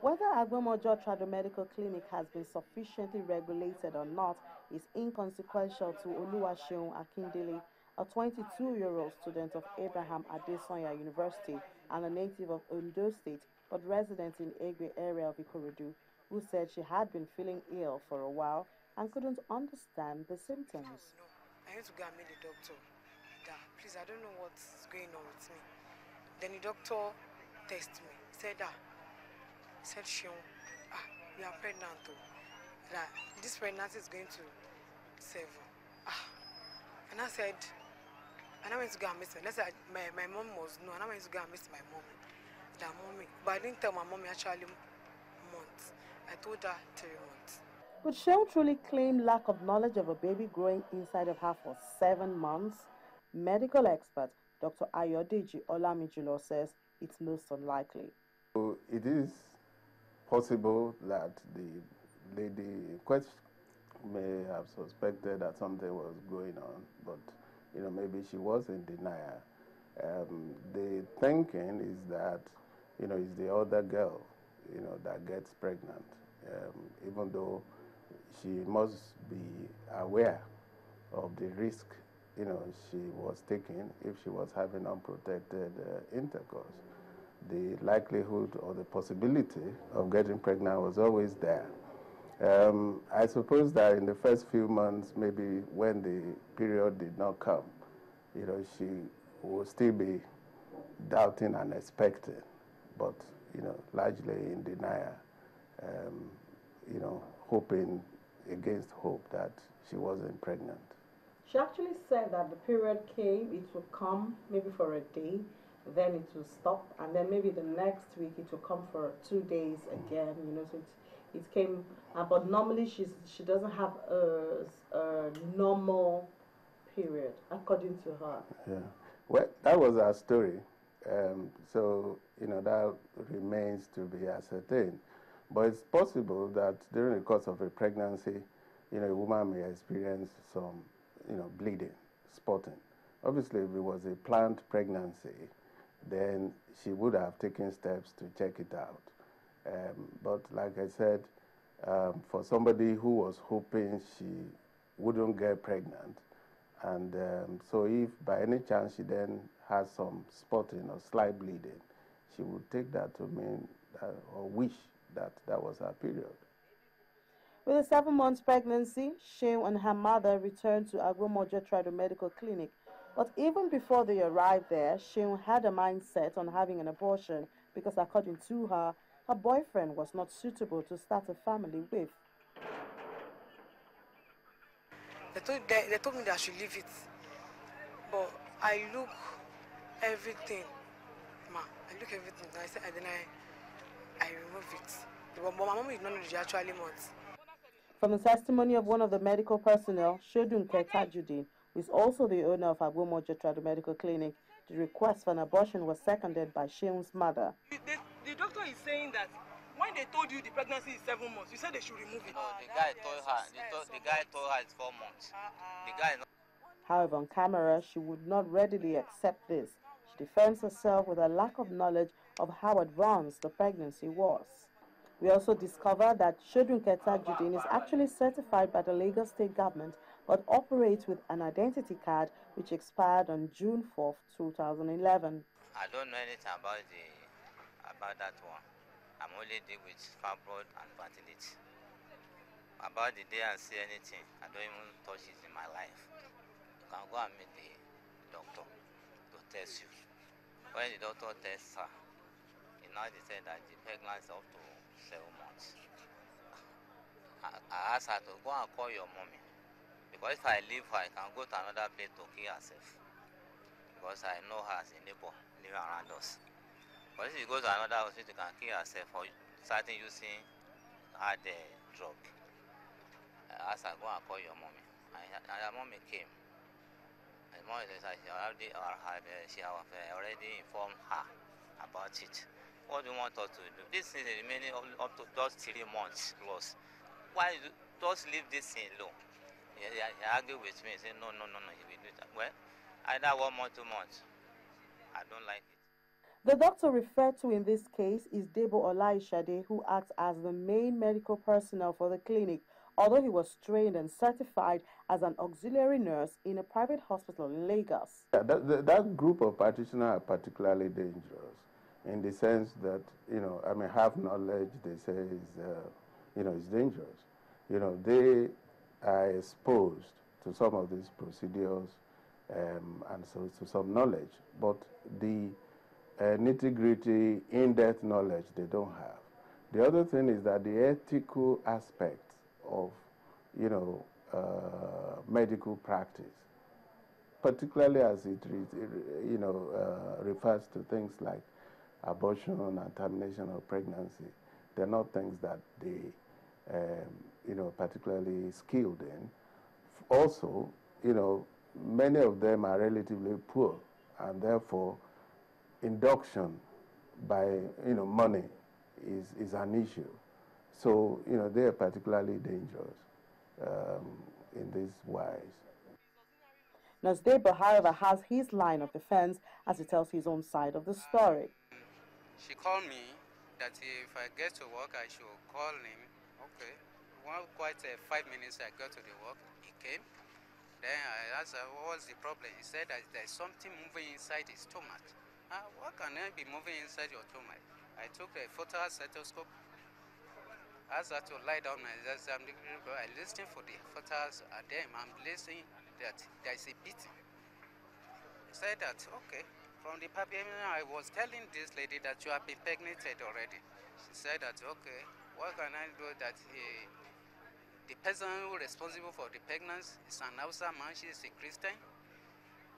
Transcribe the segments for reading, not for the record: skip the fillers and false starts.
Whether Agbomojo Tradomedical Clinic has been sufficiently regulated or not is inconsequential to Oluwaseun Akindele, a 22-year-old student of Abraham Adesanya University and a native of Ondo State but resident in Egbe area of Ikorodu, who said she had been feeling ill for a while and couldn't understand the symptoms. No, I went to go and meet the doctor. That please, I don't know what's going on with me. Then the doctor tested me. Said Shion, you are pregnant though. That this pregnancy is going to 7. And I said, and I went to go and miss her. Let's say my mom was no, and I went to go and miss my mom. That mommy, but I didn't tell my mommy actually months. I told her 3 months. Would Sheil truly claim lack of knowledge of a baby growing inside of her for 7 months? Medical expert Dr. Ayodeji Olamijulo says it's most unlikely. So it is possible that the lady in question may have suspected that something was going on, but maybe she was in denial. The thinking is that it's the other girl that gets pregnant, even though she must be aware of the risk she was taking if she was having unprotected intercourse. The likelihood or the possibility of getting pregnant was always there. I suppose that in the first few months, maybe when the period did not come, she would still be doubting and expecting, but largely in denial, hoping against hope that she wasn't pregnant. She actually said that the period came, it would come maybe for a day, then it will stop, and then maybe the next week it will come for 2 days again. So it came, but normally she doesn't have a normal period according to her. Yeah, well, that was our story. So that remains to be ascertained. But it's possible that during the course of a pregnancy, a woman may experience some, bleeding, spotting. Obviously, if it was a planned pregnancy, then she would have taken steps to check it out. But like I said, for somebody who was hoping she wouldn't get pregnant, and so if by any chance she then has some spotting or slight bleeding, she would take that to mean or wish that that was her period. With a 7 months pregnancy, Sheil and her mother returned to Agbomojo Tradomedical Clinic. But even before they arrived there, Sheil had a mindset on having an abortion because, according to her, her boyfriend was not suitable to start a family with. They told me that I should leave it. But I look everything. I look everything. I said, and then I remove it. But my mom is not know the actually months. From the testimony of one of the medical personnel, Shodunke Tajudeen, who is also the owner of Agbomojo Tradomedical Clinic, the request for an abortion was seconded by Sheil's mother. The doctor is saying that when they told you the pregnancy is 7 months, you said they should remove it. No, the guy told her. The guy told her it's 4 months. The guy. However, on camera, she would not readily accept this. She defends herself with a lack of knowledge of how advanced the pregnancy was. We also discovered that Shodunke Tajudeen is actually certified by the Lagos State government but operates with an identity card which expired on June 4th, 2011. I don't know anything about that one. I'm only dealing with fibroid and fertility. About the day I see anything, I don't even touch it in my life. You can go and meet the doctor to test you. When the doctor tests her, he now said that the pregnancy is up to 7 months. I asked her to go and call your mommy. Because if I leave her, I can go to another place to kill herself. Because I know her as a neighbor living around us. But if you go to another hospital, you can kill herself for starting using hard drug. I asked her to go and call your mommy. And her mommy came. And mommy said she had already informed her about it. What do you want us to do? This is remaining up to just 3 months plus. Why just leave this thing alone? He argued with me, he said, no, he will do that. Well, either 1 month, 2 months. I don't like it. The doctor referred to in this case is Debo Olaishade, who acts as the main medical personnel for the clinic, although he was trained and certified as an auxiliary nurse in a private hospital in Lagos. Yeah, that group of practitioners are particularly dangerous in the sense that, I mean, half knowledge, they say, is dangerous. They are exposed to some of these procedures and so to some knowledge, but the nitty-gritty, in-depth knowledge they don't have. The other thing is that the ethical aspect of, medical practice, particularly as it refers to things like abortion and termination of pregnancy, they're not things that they, particularly skilled in. Also, many of them are relatively poor, and therefore induction by money is an issue. So they are particularly dangerous in this wise. Nasdeba, however, has his line of defense as he tells his own side of the story. She called me that if I get to work, I should call him. Okay. Quite 5 minutes I got to the work. He came. Then I asked her, what was the problem? He said that there's something moving inside his stomach. What can I be moving inside your stomach? I took a photo stethoscope. Asked her to lie down. I listened for the photos, and then I'm listening that there's a beating. He said that, okay. From the paper, I was telling this lady that you have been impregnated already. She said that, okay, what can I do that the person who is responsible for the pregnancy is an Hausa man, she is a Christian.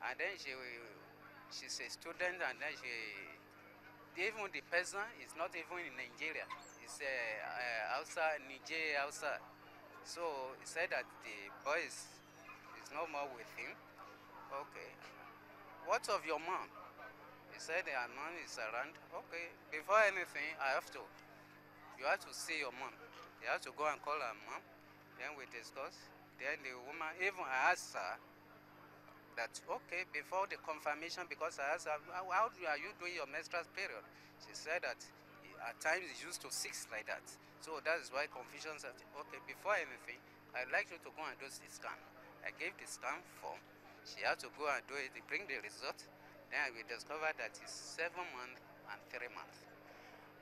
And then she's a student, and then even the person is not even in Nigeria. It's Nigeria Hausa. So he said that the boy is no more with him. Okay. What of your mom? He said her mom is around. Okay, before anything, you have to see your mom. You have to go and call her mom. Then we discuss. Then the woman, even I asked her that, okay, before the confirmation, because I asked her, how are you doing your menstrual period? She said that at times it's used to 6 like that. So that is why confusion said, okay, before anything, I'd like you to go and do the scan. I gave the scan form. She had to go and do it, bring the result. Then we discovered that it's 7 months and 3 months.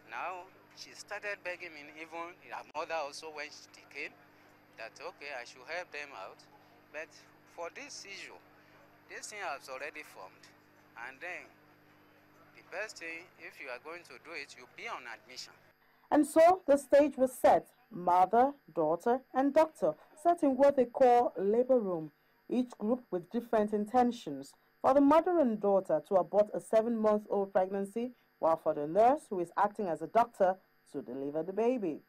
Now, she started begging me, even her mother also, when she came, that, okay, I should help them out. But for this issue, this thing has already formed. And then, the best thing, if you are going to do it, you'll be on admission. And so the stage was set. Mother, daughter, and doctor sat in what they call labor room, each group with different intentions. For the mother and daughter to abort a 7-month-old pregnancy, while for the nurse, who is acting as a doctor, to deliver the baby.